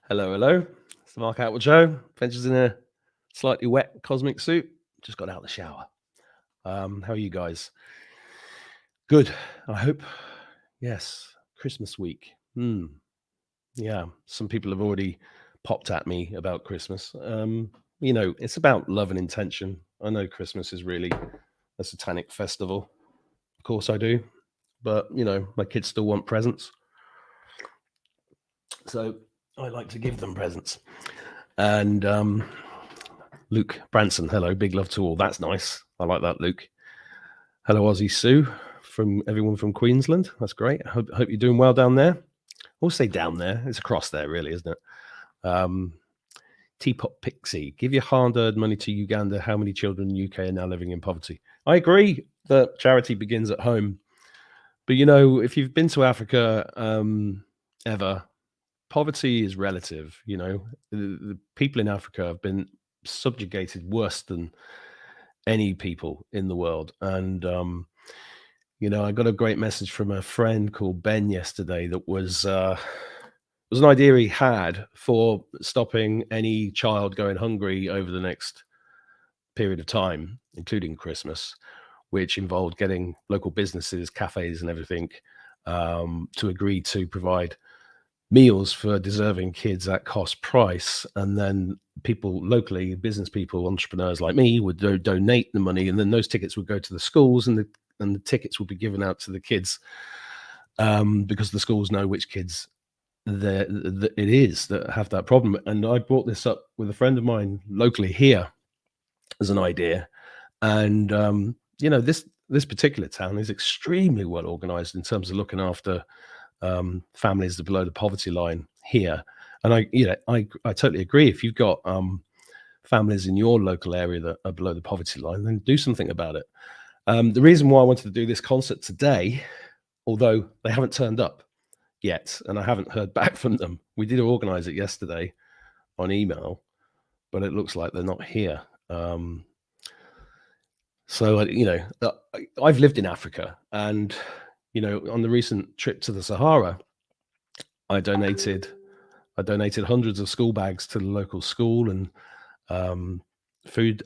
Hello, hello. It's the Mark Outward Show. Adventures in a slightly wet cosmic suit. Just got out of the shower. How are you guys? Good. I hope. Yes. Christmas week. Yeah. Some people have already popped at me about Christmas. It's about love and intention. I know Christmas is really a satanic festival. Of course I do. But, my kids still want presents. So I like to give them presents. And Luke Branson, hello, big love to all. That's nice. I like that, Luke. Hello, Aussie Sue, from everyone from Queensland. That's great. I hope you're doing well down there. I'll say down there. It's across there, really, isn't it? Teapot Pixie, give your hard-earned money to Uganda. How many children in the UK are now living in poverty? I agree that charity begins at home. But, if you've been to Africa ever, poverty is relative. The people in Africa have been subjugated worse than any people in the world. And, I got a great message from a friend called Ben yesterday that was an idea he had for stopping any child going hungry over the next period of time, including Christmas, which involved getting local businesses, cafes and everything to agree to provide meals for deserving kids at cost price. And then people locally, business people, entrepreneurs like me would donate the money, and then those tickets would go to the schools, and the tickets would be given out to the kids because the schools know which kids it is that have that problem. And I brought this up with a friend of mine locally here as an idea. And, this particular town is extremely well organized in terms of looking after families that are below the poverty line here. And I totally agree. If you've got families in your local area that are below the poverty line, then do something about it. The reason why I wanted to do this concert today, although they haven't turned up yet, and I haven't heard back from them. We did organize it yesterday on email, but it looks like they're not here. So, I've lived in Africa, and, on the recent trip to the Sahara, I donated hundreds of school bags to the local school and food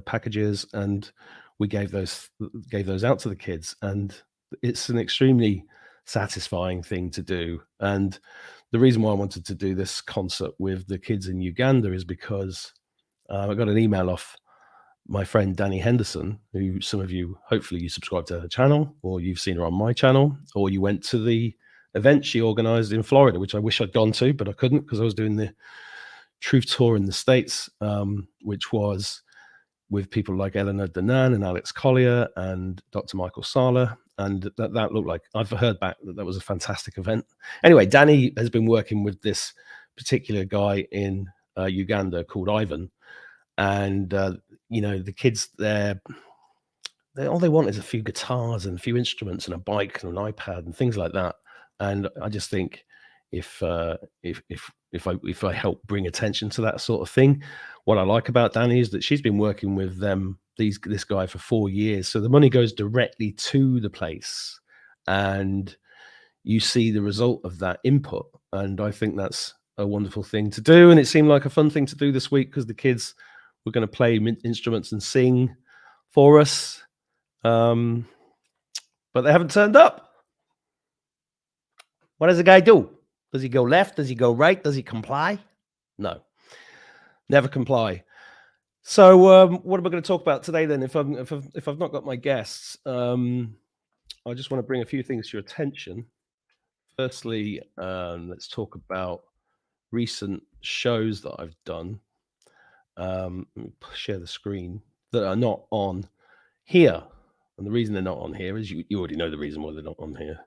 packages, and we gave those out to the kids. And it's an extremely satisfying thing to do. And the reason why I wanted to do this concert with the kids in Uganda is because I got an email off my friend Danny Henderson, who some of you, hopefully you subscribe to her channel, or you've seen her on my channel, or you went to the event she organized in Florida, which I wish I'd gone to, but I couldn't because I was doing the Truth Tour in the States, which was with people like Eleanor Danan and Alex Collier and Dr. Michael Sala. And that looked like, I've heard back that was a fantastic event. Anyway, Danny has been working with this particular guy in Uganda called Ivan. And, the kids there, all they want is a few guitars and a few instruments and a bike and an iPad and things like that. And I just think if I help bring attention to that sort of thing, what I like about Danny is that she's been working with this guy for 4 years. So the money goes directly to the place, and you see the result of that input. And I think that's a wonderful thing to do. And it seemed like a fun thing to do this week because the kids were going to play instruments and sing for us. But they haven't turned up. What does a guy do? Does he go left? Does he go right? Does he comply? No, never comply. So what am I going to talk about today then? If I've not got my guests, I just want to bring a few things to your attention. Firstly, let's talk about recent shows that I've done. Let me share the screen, that are not on here. And the reason they're not on here is you already know the reason why they're not on here.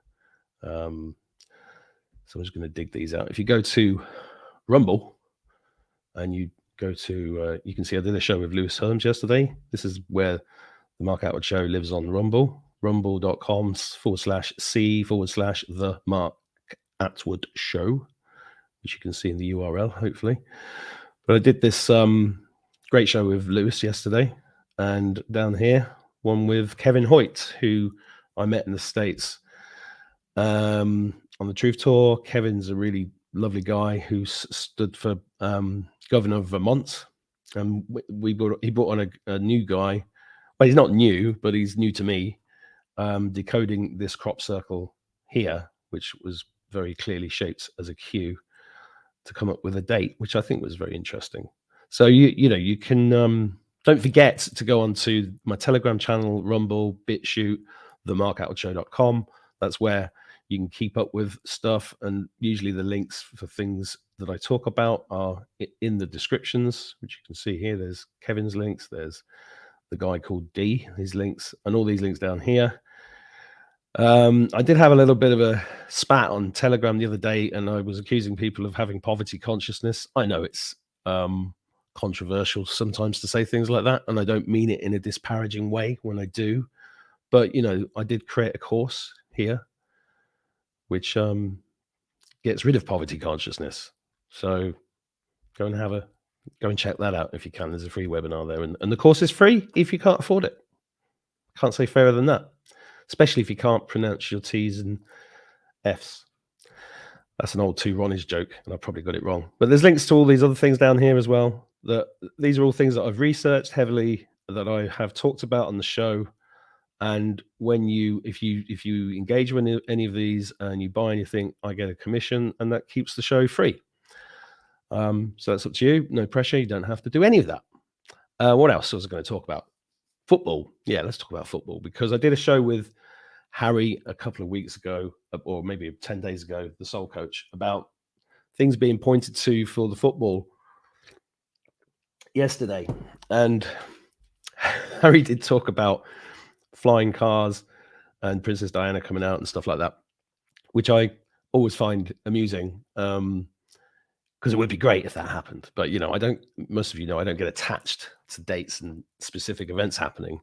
So I'm just going to dig these out. If you go to Rumble and you go to, you can see I did a show with Lewis Holmes yesterday. This is where the Mark Outward Show lives on Rumble, rumble.com/C/the Mark Atwood Show, which you can see in the URL, hopefully. But I did this great show with Lewis yesterday, and down here, one with Kevin Hoyt, who I met in the States on the Truth Tour. Kevin's a really lovely guy who stood for governor of Vermont, and he brought on a new guy. Well, he's not new, but he's new to me, decoding this crop circle here, which was very clearly shaped as a Q, to come up with a date, which I think was very interesting. So you can don't forget to go onto my Telegram channel, Rumble, BitChute, themarkoutwoodshow.com. That's where you can keep up with stuff, and usually the links for things that I talk about are in the descriptions, which you can see here. There's Kevin's links, there's the guy called D, his links, and all these links down here. I did have a little bit of a spat on Telegram the other day, and I was accusing people of having poverty consciousness. I know it's controversial sometimes to say things like that, and I don't mean it in a disparaging way when I do. But I did create a course here which gets rid of poverty consciousness. So go and check that out if you can. There's a free webinar there, and the course is free if you can't afford it. Can't say fairer than that, especially if you can't pronounce your T's and F's. That's an old Two Ronnies joke, and I probably got it wrong. But there's links to all these other things down here as well. These are all things that I've researched heavily, that I have talked about on the show. And if you engage with any of these and you buy anything, I get a commission, and that keeps the show free. So that's up to you. No pressure. You don't have to do any of that. What else was I going to talk about? Football. Yeah, let's talk about football, because I did a show with Harry a couple of weeks ago, or maybe 10 days ago, the Soul Coach, about things being pointed to for the football yesterday. And Harry did talk about flying cars and Princess Diana coming out and stuff like that, which I always find amusing, because it would be great if that happened. But most of you know, I don't get attached to dates and specific events happening.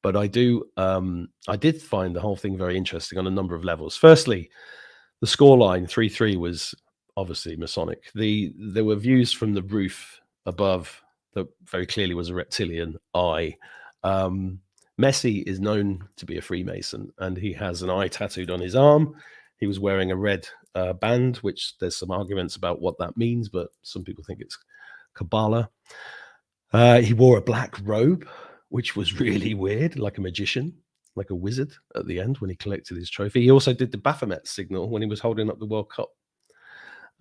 But I did find the whole thing very interesting on a number of levels. Firstly, the scoreline 3-3 was obviously Masonic. There were views from the roof above that very clearly was a reptilian eye. Messi is known to be a Freemason, and he has an eye tattooed on his arm. He was wearing a red band, which there's some arguments about what that means, but some people think it's Kabbalah. He wore a black robe, which was really weird, like a magician, like a wizard at the end when he collected his trophy. He also did the Baphomet signal when he was holding up the World Cup.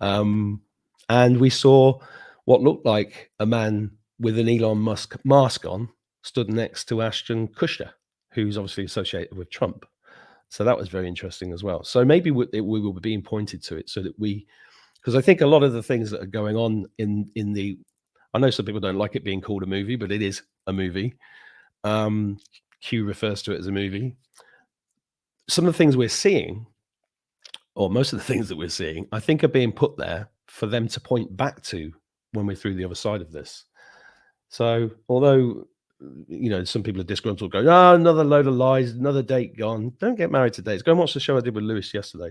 And we saw what looked like a man with an Elon Musk mask on stood next to Ashton Kutcher, who's obviously associated with Trump. So that was very interesting as well. So maybe we were being pointed to it, so that because I think a lot of the things that are going on in the, I know some people don't like it being called a movie, but it is a movie. Q refers to it as a movie. Some of the things we're seeing, or most of the things that we're seeing, I think are being put there for them to point back to when we're through the other side of this. So although some people are disgruntled, going, another load of lies, another date gone. Don't get married to dates. Go and watch the show I did with Lewis yesterday.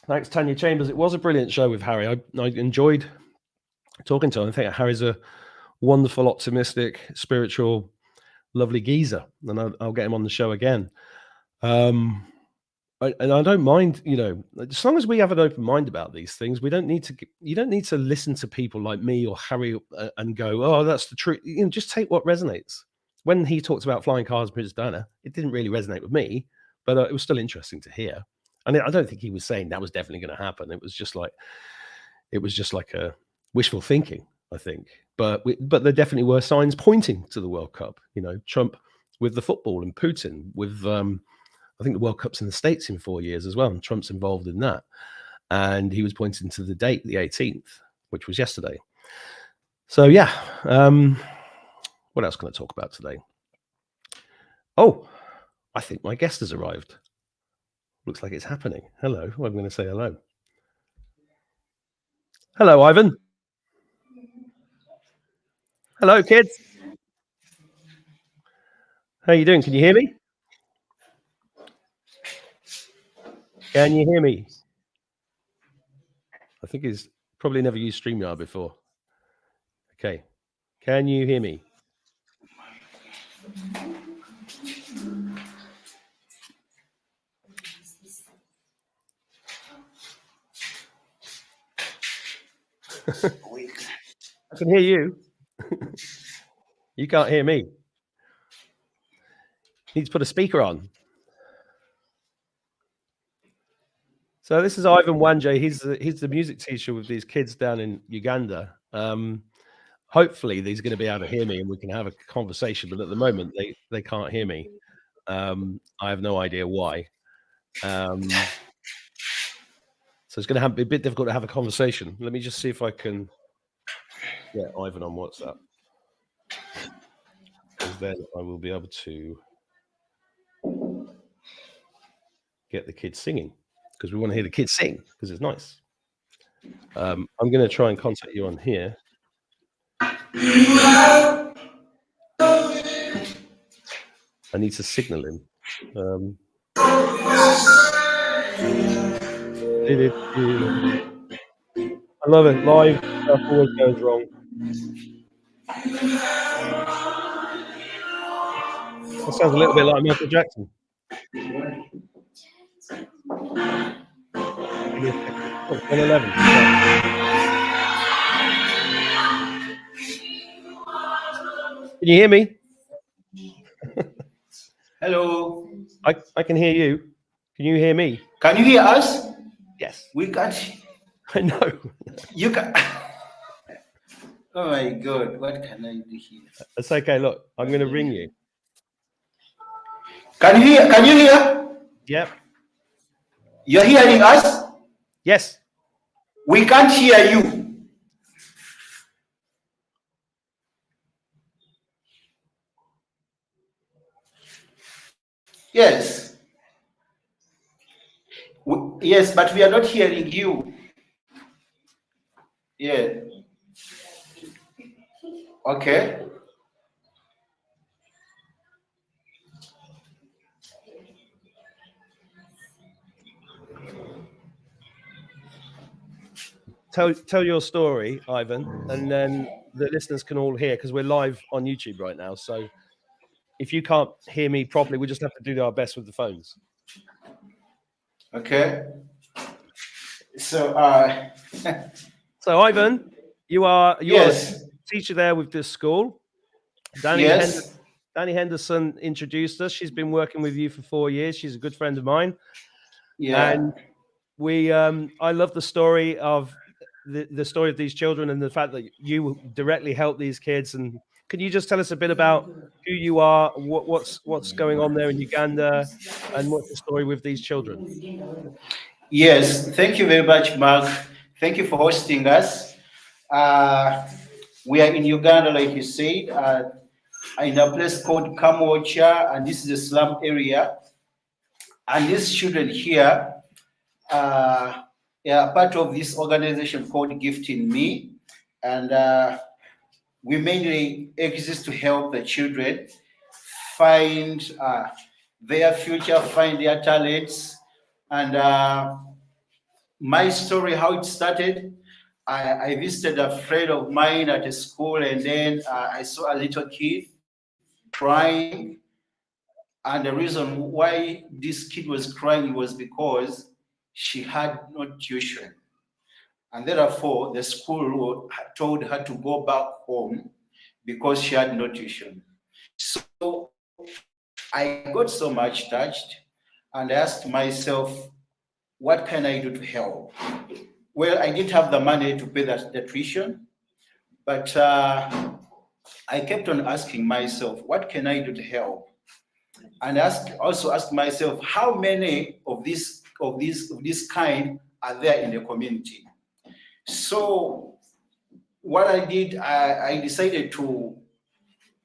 Thanks, Tanya Chambers. It was a brilliant show with Harry. I enjoyed talking to him. I think Harry's a wonderful, optimistic, spiritual, lovely geezer, and I'll get him on the show again. And I don't mind, as long as we have an open mind about these things. You don't need to listen to people like me or Harry and go, oh, that's the truth. Just take what resonates. When he talked about flying cars and Princess Diana, it didn't really resonate with me, but it was still interesting to hear. And I don't think he was saying that was definitely going to happen. It was just like a wishful thinking, I think. But there definitely were signs pointing to the World Cup. Trump with the football, and Putin with I think the World Cup's in the States in 4 years as well, and Trump's involved in that. And he was pointing to the date, the 18th, which was yesterday. So yeah, what else can I talk about today? Oh, I think my guest has arrived. Looks like it's happening. Hello, I'm going to say hello. Hello, Ivan. Hello, kids. How you doing? Can you hear me? Can you hear me? I think he's probably never used StreamYard before. Okay. Can you hear me? I can hear you. You can't hear me. Need to put a speaker on. So this is Ivan Wanje. He's the music teacher with these kids down in Uganda. Hopefully, he's going to be able to hear me and we can have a conversation. But at the moment, they can't hear me. I have no idea why. So it's going to be a bit difficult to have a conversation. Let me just see if I can get Ivan on WhatsApp, because then I will be able to get the kids singing, because we want to hear the kids sing because it's nice. I'm going to try and contact you on here. I need to signal him. I love it. Live stuff always goes wrong. That sounds a little bit like Michael Jackson. Give me a second. Oh, 111. Can you hear me? Hello. I can hear you. Can you hear me? Can you hear us? Yes. We can't. I know. You can. Oh my God! What can I do here? That's okay. Look, I'm going to ring you. Can you hear? Can you hear? Yep. You're hearing us? Yes. We can't hear you. Yes. Yes, but we are not hearing you. Yeah. Okay. Tell your story, Ivan, and then the listeners can all hear, because we're live on YouTube right now. So if you can't hear me properly, we just have to do our best with the phones. Okay. So So Ivan, you are yes. a teacher there with this school. Danny Henderson introduced us. She's been working with you for 4 years. She's a good friend of mine. Yeah. And we I love the story of the story of these children, and the fact that you directly help these kids. And can you just tell us a bit about who you are, what's going on there in Uganda, and what's the story with these children? Yes, thank you very much, Mark. Thank you for hosting us. We are in Uganda, like you said, in a place called Kamocha, and this is a slum area. And these children here are part of this organization called Gifting Me. And we mainly exist to help the children find their future, find their talents. And my story, how it started, I visited a friend of mine at a school, and then I saw a little kid crying. And the reason why this kid was crying was because she had no tuition. And therefore, the school told her to go back home because she had no tuition. So I got so much touched, and I asked myself, what can I do to help? Well, I didn't have the money to pay the tuition, but I kept on asking myself, what can I do to help? And also asked myself, how many of this kind are there in the community? So what I did, I decided to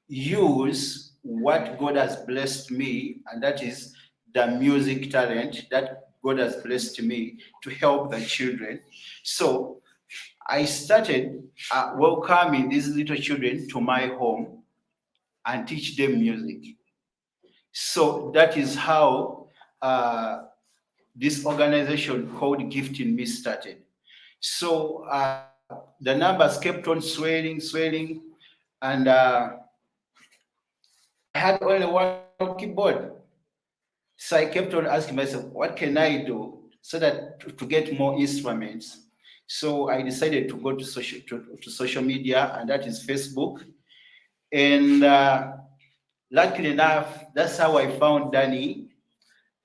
use what God has blessed me, and that is the music talent that God has blessed me to help the children. So I started welcoming these little children to my home and teach them music. So that is how this organization called Gifting Me started. So the numbers kept on swelling, and I had only one keyboard. So I kept on asking myself, what can I do so that to get more instruments? So I decided to go to social media, and that is Facebook. And luckily enough, that's how I found Danny.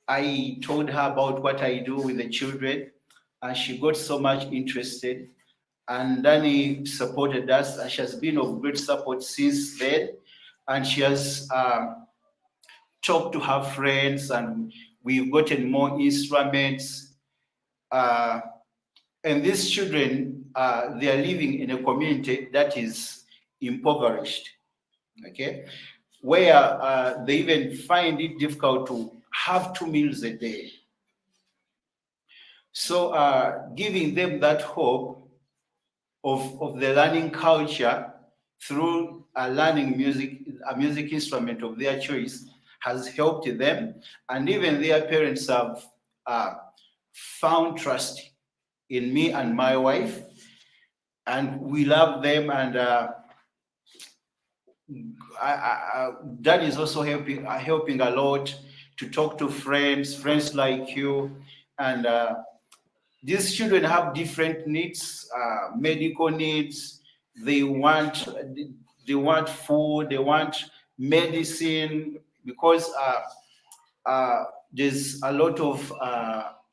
I told her about what I do with the children, and she got so much interested. And Danny supported us, and she has been of great support since then. And she has talked to her friends, and we've gotten more instruments. And these children, they are living in a community that is impoverished, okay, where they even find it difficult to have 2 meals a day. So giving them that hope of the learning culture through learning music, a music instrument of their choice, has helped them, and even their parents have found trust in me and my wife, and we love them. And that is also helping a lot to talk to friends like you. And these children have different needs, medical needs. They want food, they want medicine, because there's a lot of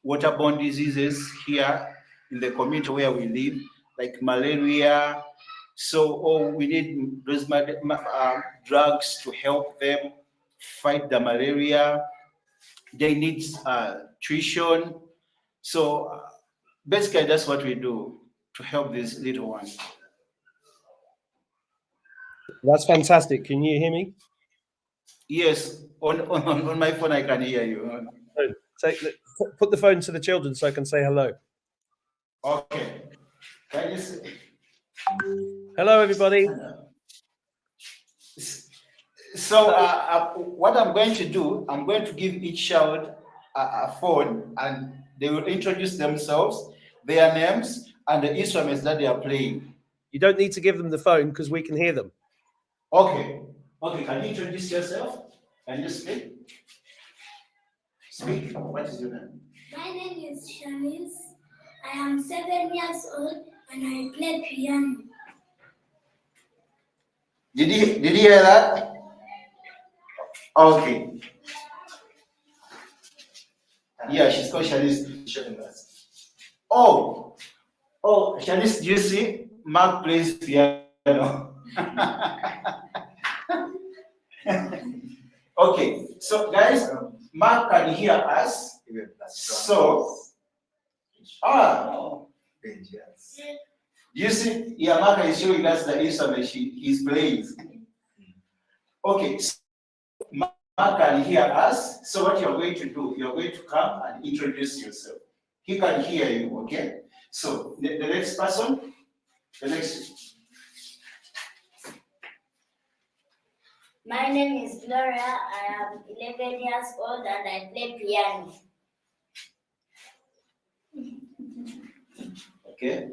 waterborne diseases here in the community where we live, like malaria. So we need those drugs to help them fight the malaria. They need tuition. So basically, that's what we do to help these little ones. That's fantastic. Can you hear me? Yes, on my phone I can hear you. Put the phone to the children so I can say hello. Okay. Can you say? Hello, everybody. So what I'm going to do, I'm going to give each child a phone, and they will introduce themselves, their names, and the instruments that they are playing. You don't need to give them the phone because we can hear them. Okay. Okay, can you introduce yourself? Can you speak? Speak. What is your name? My name is Shanice. I am 7 years old and I play piano. Did you hear that? Okay. Yeah, she's called Shanice. Oh, Shanice, do you see? Mark plays piano. Okay, so guys, Mark can hear us. So, you see, yeah, Mark is showing us the instrument he's playing. Okay, so Mark can hear us. So what you're going to do, you're going to come and introduce yourself. He can hear you, okay? So the next person, the next. My name is Gloria. I am 11 years old and I play piano. Okay.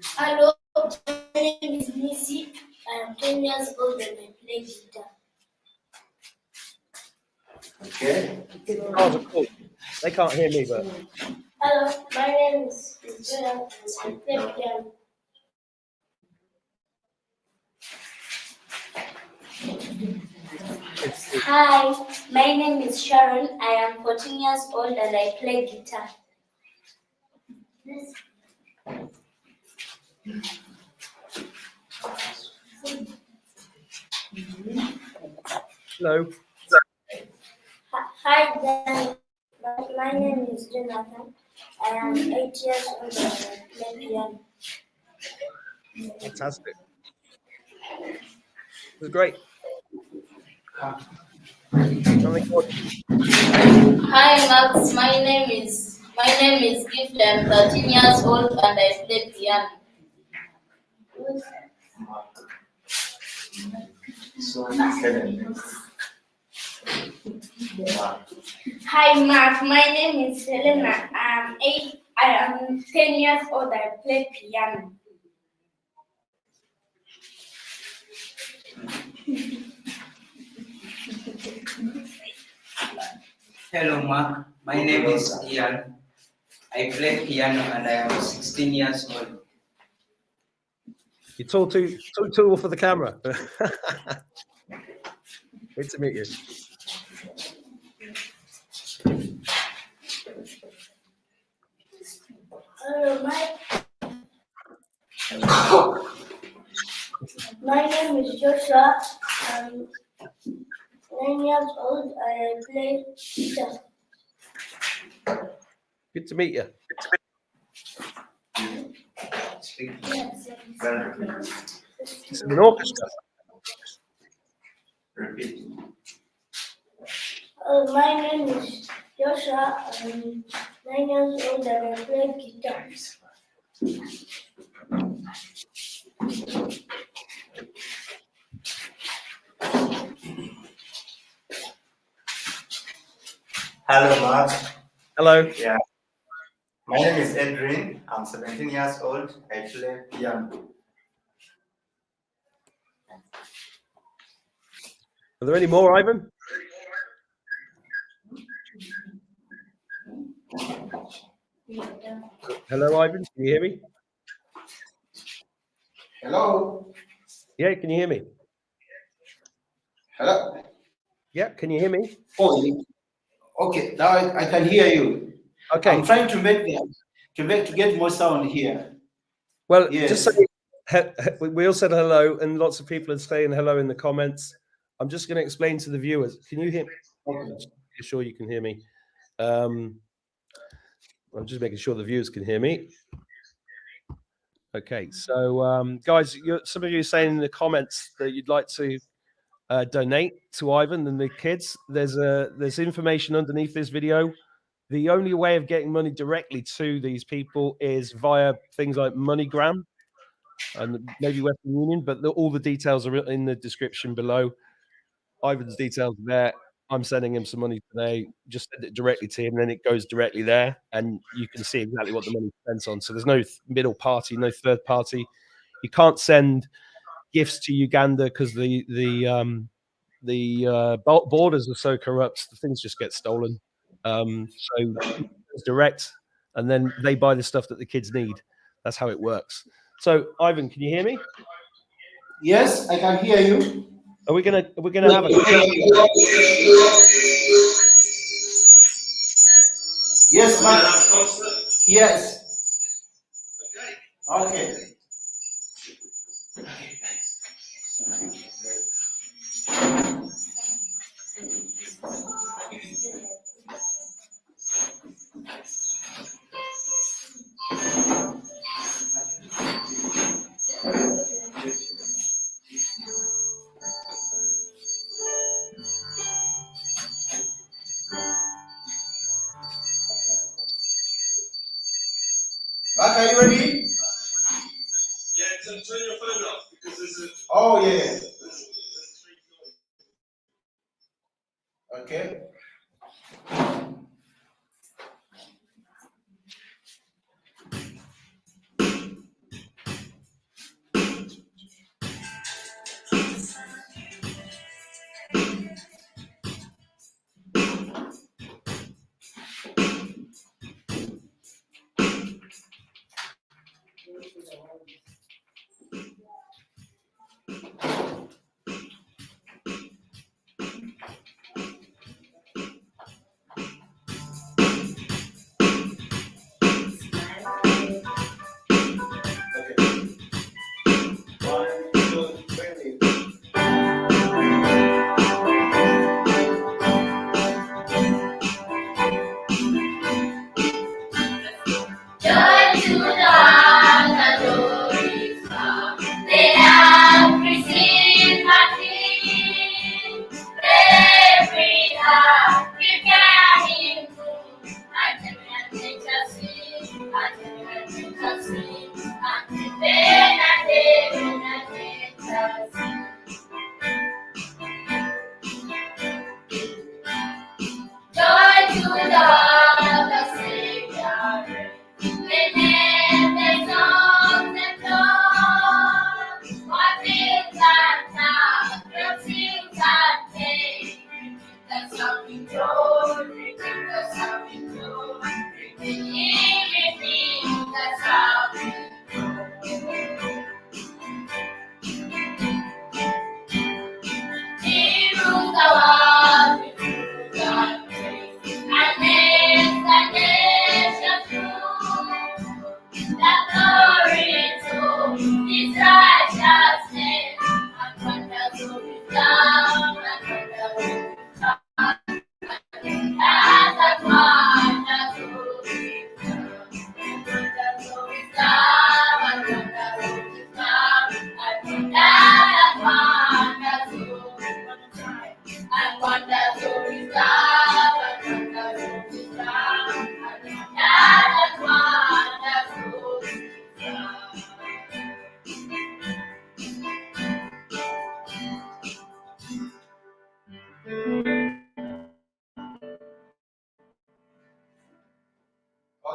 Hello, my name is Nisi. I am 10 years old and I play guitar. Okay. They can't hear me, but. Hello, my name is Joel and I play piano. Hi, my name is Sharon. I am 14 years old and I play guitar. Hello. Hi, Dan. My name is Jonathan. I am 8 years old and I play piano. Fantastic. It was great. Hi Max, my name is Gift. I'm 13 years old and I play piano. Hi, Mark. My name is Helena. I am 10 years old. I play piano. Hello, Mark. My name is Ian. I play piano and I am 16 years old. You're tall for the camera. Good to meet you. Hello, my name is Joshua. I'm 9 years old. I play guitar. Good to meet you. It's an orchestra. Repeat. My name is Joshua. I'm 9 years old and I play guitar. Hello, Mark. Hello. Yeah. My name is Edrin. I'm 17 years old. I play piano. Are there any more, Ivan? Hello, Ivan. Can you hear me? Hello? Yeah, can you hear me? Hello? Yeah, can you hear me? Oh, okay, now I can hear you. Okay. I'm trying to get more sound here. Well, Yes. just say we all said hello, and lots of people are saying hello in the comments. I'm just going to explain to the viewers. Can you hear me? Okay. Just making sure you can hear me. I'm just making sure the viewers can hear me. Okay, so guys, some of you are saying in the comments that you'd like to donate to Ivan and the kids. There's information underneath this video. The only way of getting money directly to these people is via things like MoneyGram and maybe Western Union, but all the details are in the description below. Ivan's details are there. I'm sending him some money today. Just send it directly to him, then it goes directly there, and you can see exactly what the money's spent on. So there's no middle party, no third party. You can't send gifts to Uganda because the borders are so corrupt. The things just get stolen. So it's direct, and then they buy the stuff that the kids need. That's how it works. So, Ivan, can you hear me? Yes, I can hear you. Are we gonna have a? Yes, ma'am. Yes. Okay. Mark, are you ready? Yeah, turn your phone off because there's a. Oh, yeah. Okay.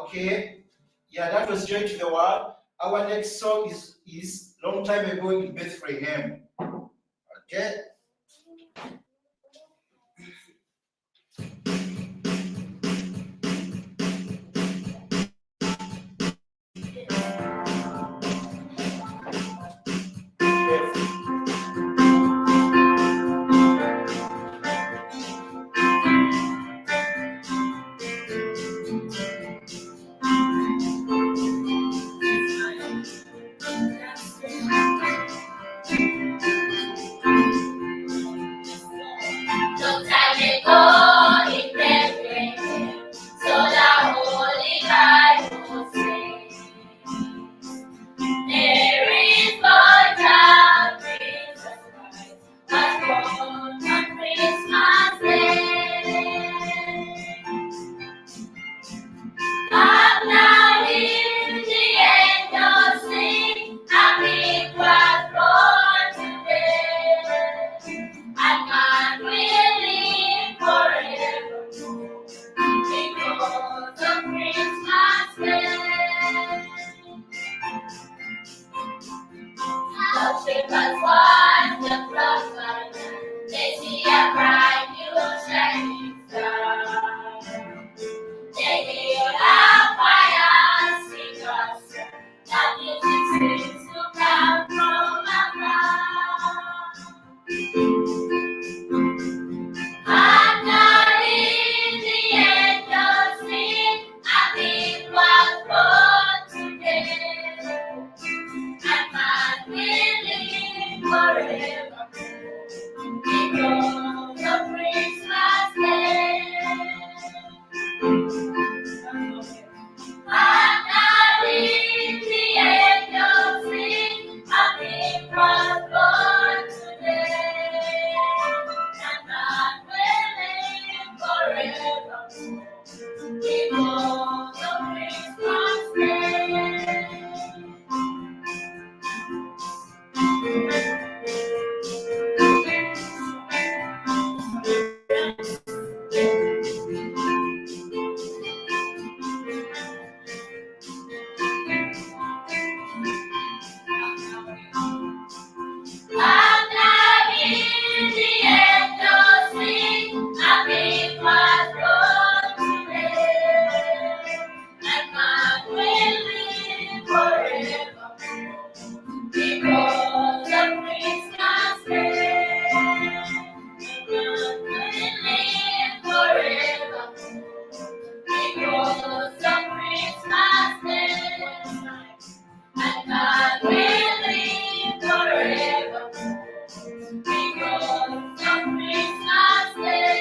Okay. Yeah, that was Joy to the World. Our next song is Long Time Ago in Bethlehem. Okay. Long time ago in Bethlehem, so the Holy Bible says, there is born child, Jesus Christ, was born on Christmas Day. Up now in the angels sing, a King was born today, and man will live forever because of Christmas Day. The shepherds watch the flock by night, they see a bright new shining star. They hear a choir sing a song, that music seems to come from afar. And now in the angels sing, a King was born today, and man will live forever because of Christmas Day. And now in the angels sing, a King was born today, and man will live forever because of Christmas Day. And now in the angels sing, a King was born today, and man will live forever because of Christmas Day. And man will live forever because of Christmas Day. And God will live forever because of Christmas Day.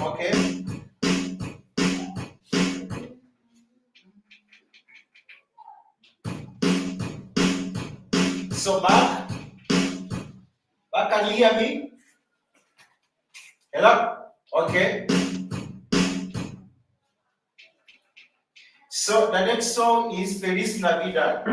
Okay. So back, can you hear me? Hello? Okay. So the next song is Feliz Navidad.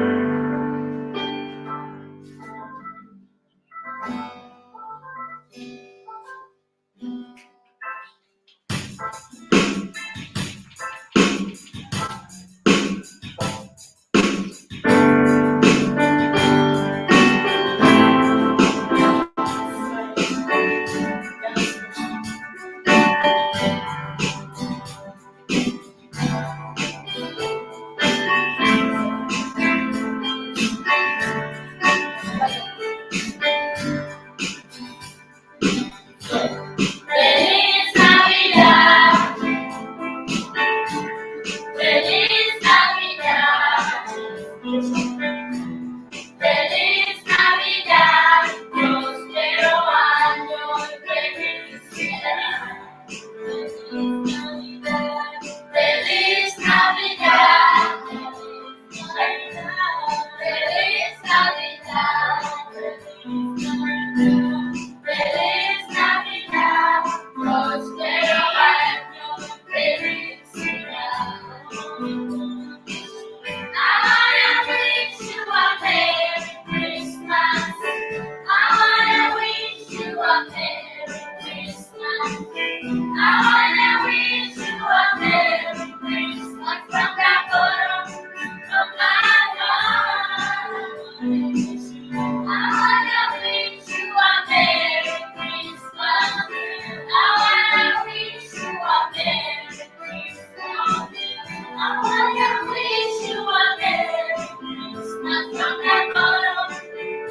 from the bottom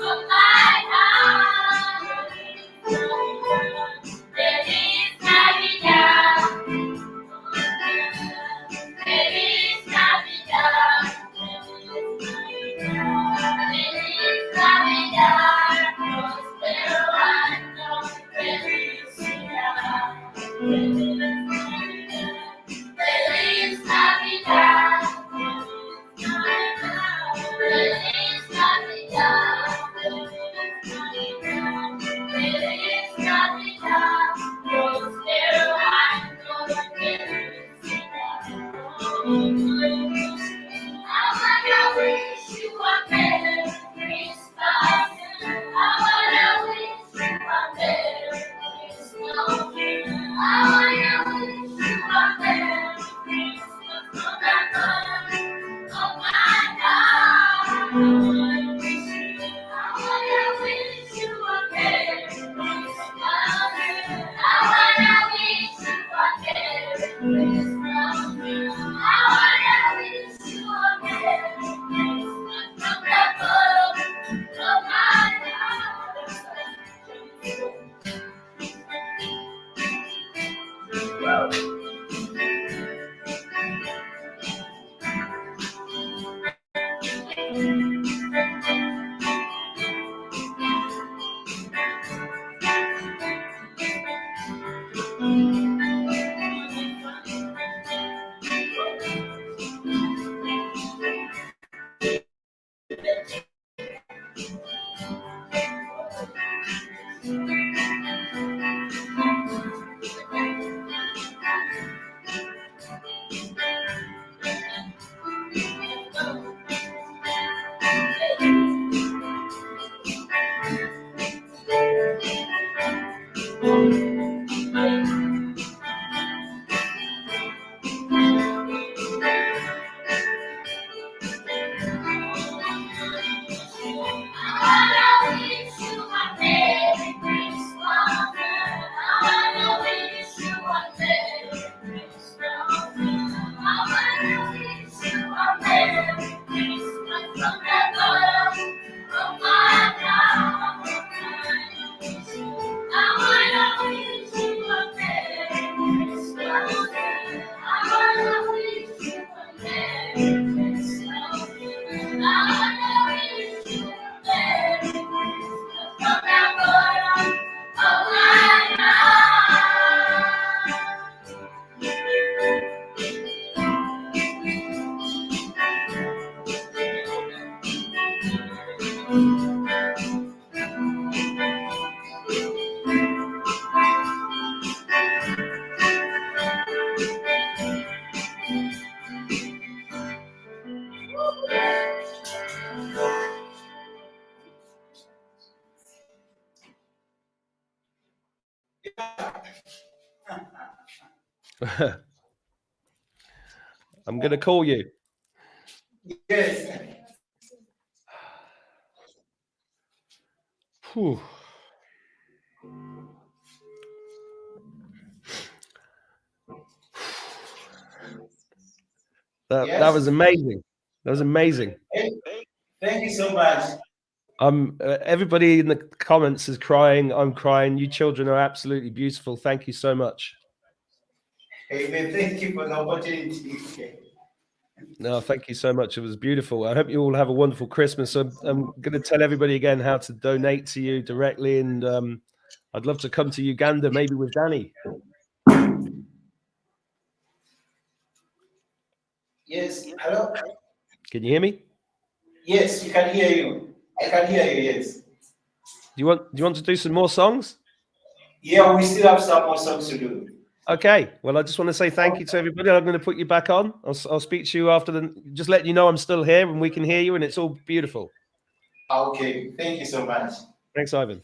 of my heart. Feliz Navidad. Feliz Navidad. Feliz Navidad. Prospero año. Felicidad. Feliz Navidad. Feliz Navidad. Feliz Navidad. Prospero año. Felicidad. I wanna wish you a Merry Christmas. I wanna wish you a Merry Christmas. I wanna wish you a Merry Christmas from the bottom of my heart. I wanna wish you a Merry Christmas. I wanna wish you a Merry Christmas. I wanna wish you a Merry Christmas from the bottom of my heart. I'm going to call you. Yes. Whew. That Yes. was amazing. That was amazing. Thank you so much. Everybody in the comments is crying. I'm crying. You children are absolutely beautiful. Thank you so much. Amen. Thank you for the opportunity. No, thank you so much. It was beautiful. I hope you all have a wonderful Christmas. I'm going to tell everybody again how to donate to you directly, and I'd love to come to Uganda, maybe with Danny. Yes. Hello. Can you hear me? Yes, we can hear you. I can hear you. Yes. Do you want to do some more songs? Yeah, we still have some more songs to do. Okay. Well, I just want to say thank you to everybody. I'm going to put you back on. I'll speak to you after just letting you know I'm still here and we can hear you and it's all beautiful. Okay. Thank you so much. Thanks, Ivan.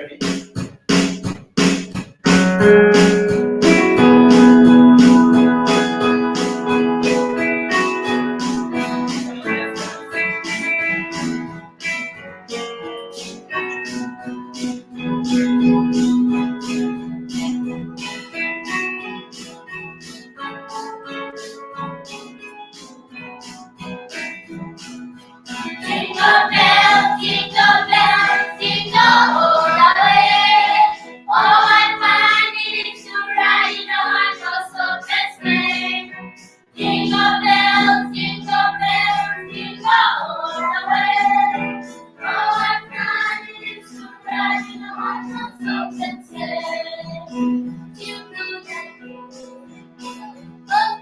ready? Jingle bells, jingle all the way. Oh, what fun it is to ride in a one-horse open sleigh. Jingle bells, jingle all the way. Oh, what fun it is to ride in a one-horse open sleigh. Jingle bells, oh,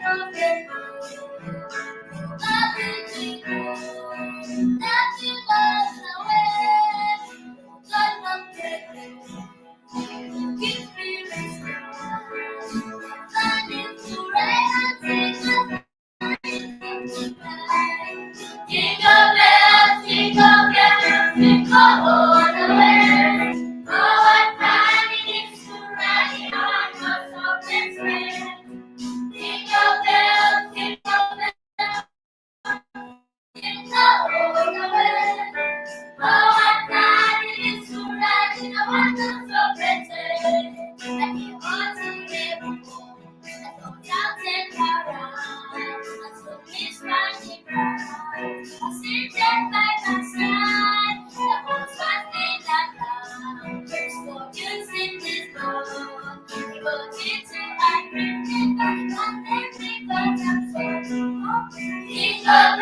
jingle all the way. Oh, what fun it is to ride in a one-horse open sleigh. Jingle bells, jingle all the way. Oh, what fun it is to ride in a one-horse open sleigh. Let me want to live home. I go down and around. I took this funny ride. I sit there by my side. The horse was made that loud. There's no use in this world. We go into agreement on every but I'm so. Jingle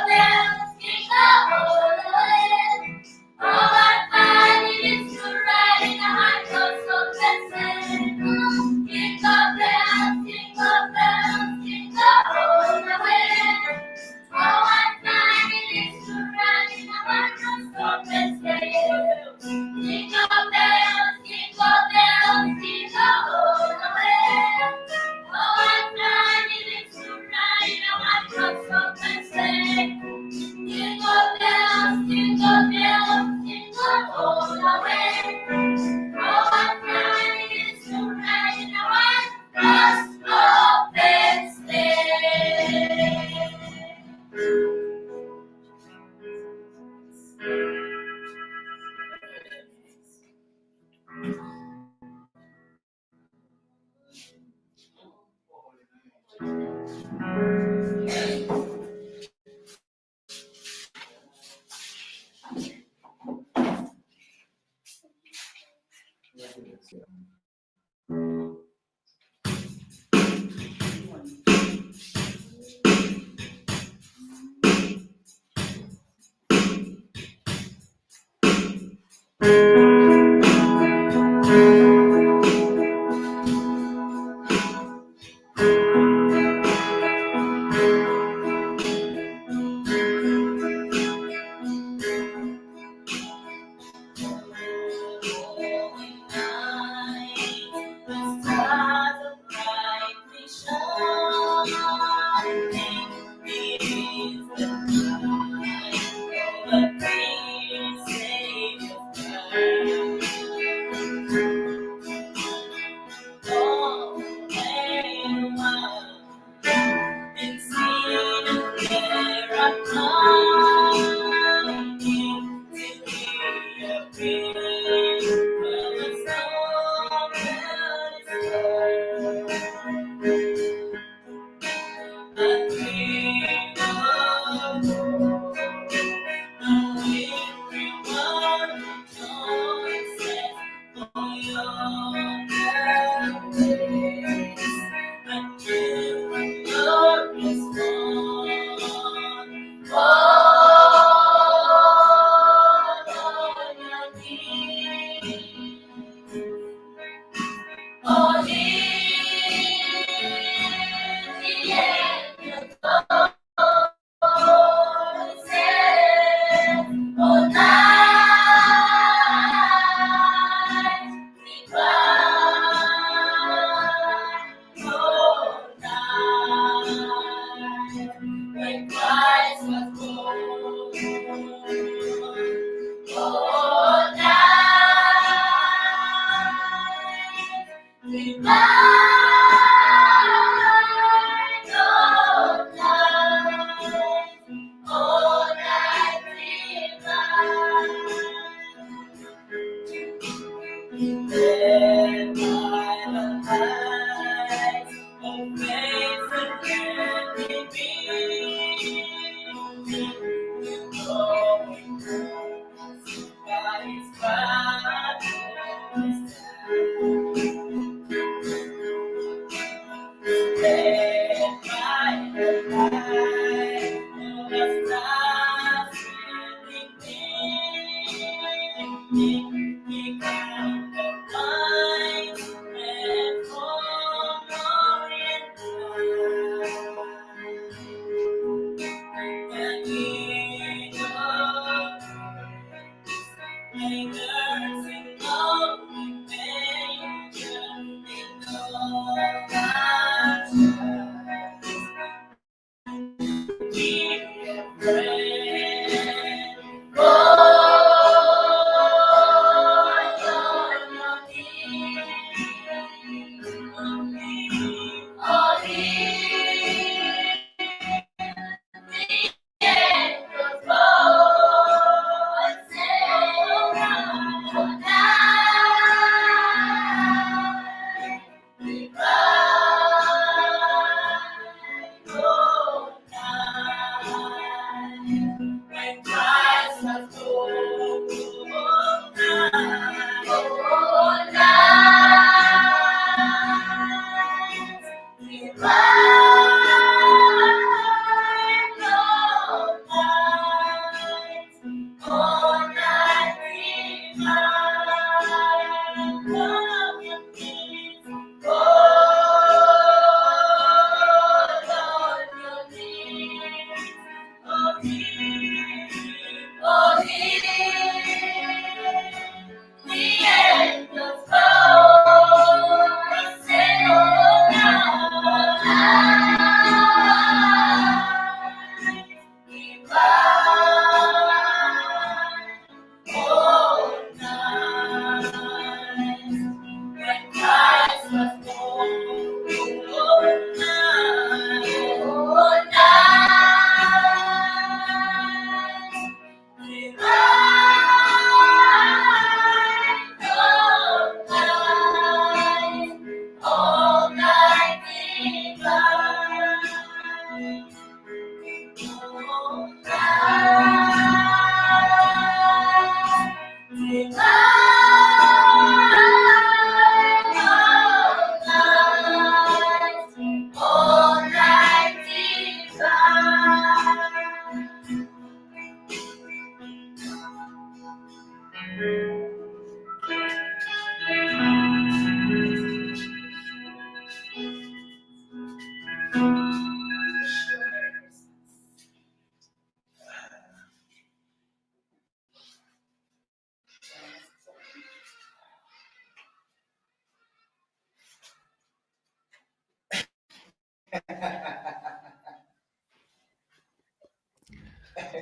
bells, jingle all the way. Oh, what fun it is to ride in a one-horse open sleigh. Jingle bells, jingle all the way. Oh, what fun it is to ride in a one-horse open sleigh. Jingle bells, jingle all the way. Oh, what fun it is to ride in a one-horse open sleigh. Jingle bells, jingle all the way. Oh, what fun it is to ride in a one-horse open sleigh.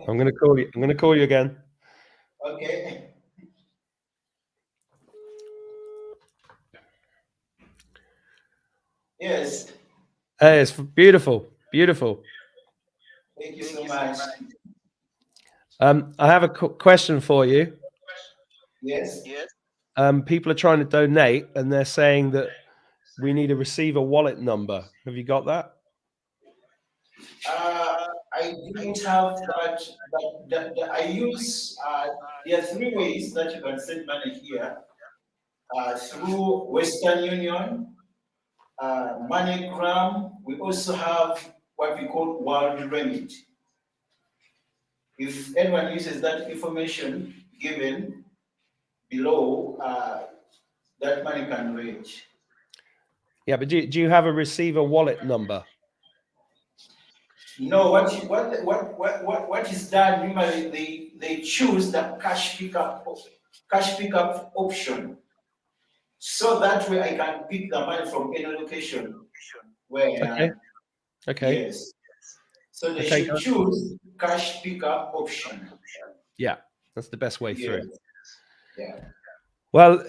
I'm going to call you. I'm going to call you again. Okay. Yes. Hey, it's beautiful, beautiful. Thank you so much. I have a question for you. Yes. People are trying to donate, and they're saying that we need to receive a wallet number. Have you got that? I didn't have that, but I use, there are three ways that you can send money here. Through Western Union, MoneyGram. We also have what we call World Remit. If anyone uses that information given below, that money can reach. Yeah, but do you have a receiver wallet number? No, what is done normally, they choose the cash pickup option. So that way I can pick the money from any location where Okay. yes. So they Okay, should good. choose cash pickup option. Yeah, that's the best way through. Yeah. Well,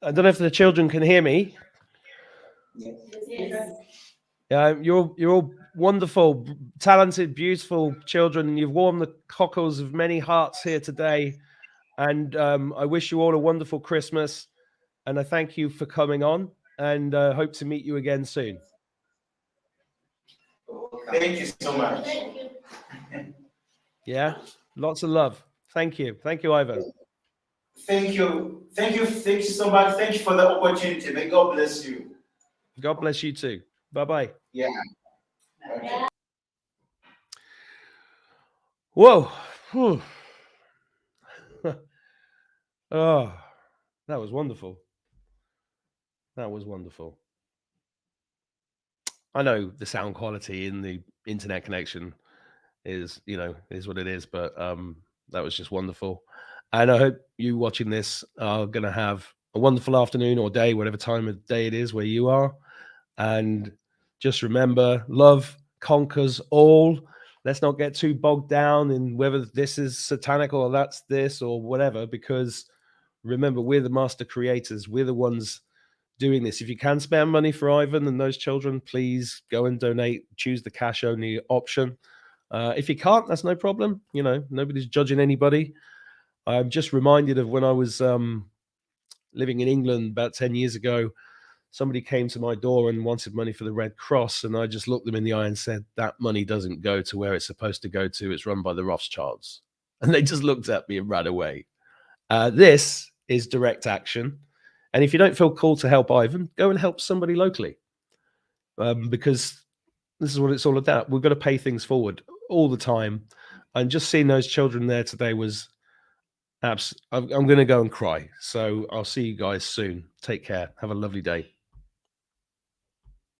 I don't know if the children can hear me. Yes. You're all wonderful, talented, beautiful children. You've warmed the cockles of many hearts here today, and I wish you all a wonderful Christmas. And I thank you for coming on, and hope to meet you again soon. Thank you so much. Yeah, lots of love. Thank you, Ivan. Thank you. Thank you so much. Thank you for the opportunity. May God bless you. God bless you too. Bye bye. Yeah. Okay. Whoa. Whew. Oh, that was wonderful. That was wonderful. I know the sound quality in the internet connection is, is what it is, but that was just wonderful. And I hope you watching this are going to have a wonderful afternoon or day, whatever time of day it is where you are. And just remember, love conquers all. Let's not get too bogged down in whether this is satanic or that's this or whatever, because remember, we're the master creators. We're the ones doing this. If you can spare money for Ivan and those children, please go and donate. Choose the cash only option. If you can't, that's no problem. Nobody's judging anybody. I'm just reminded of when I was living in England about 10 years ago. Somebody came to my door and wanted money for the Red Cross, and I just looked them in the eye and said, that money doesn't go to where it's supposed to go to. It's run by the Rothschilds. And they just looked at me and ran away. This is direct action. And if you don't feel called to help Ivan, go and help somebody locally. Because this is what it's all about. We've got to pay things forward all the time. And just seeing those children there today was I'm going to go and cry. So I'll see you guys soon. Take care. Have a lovely day.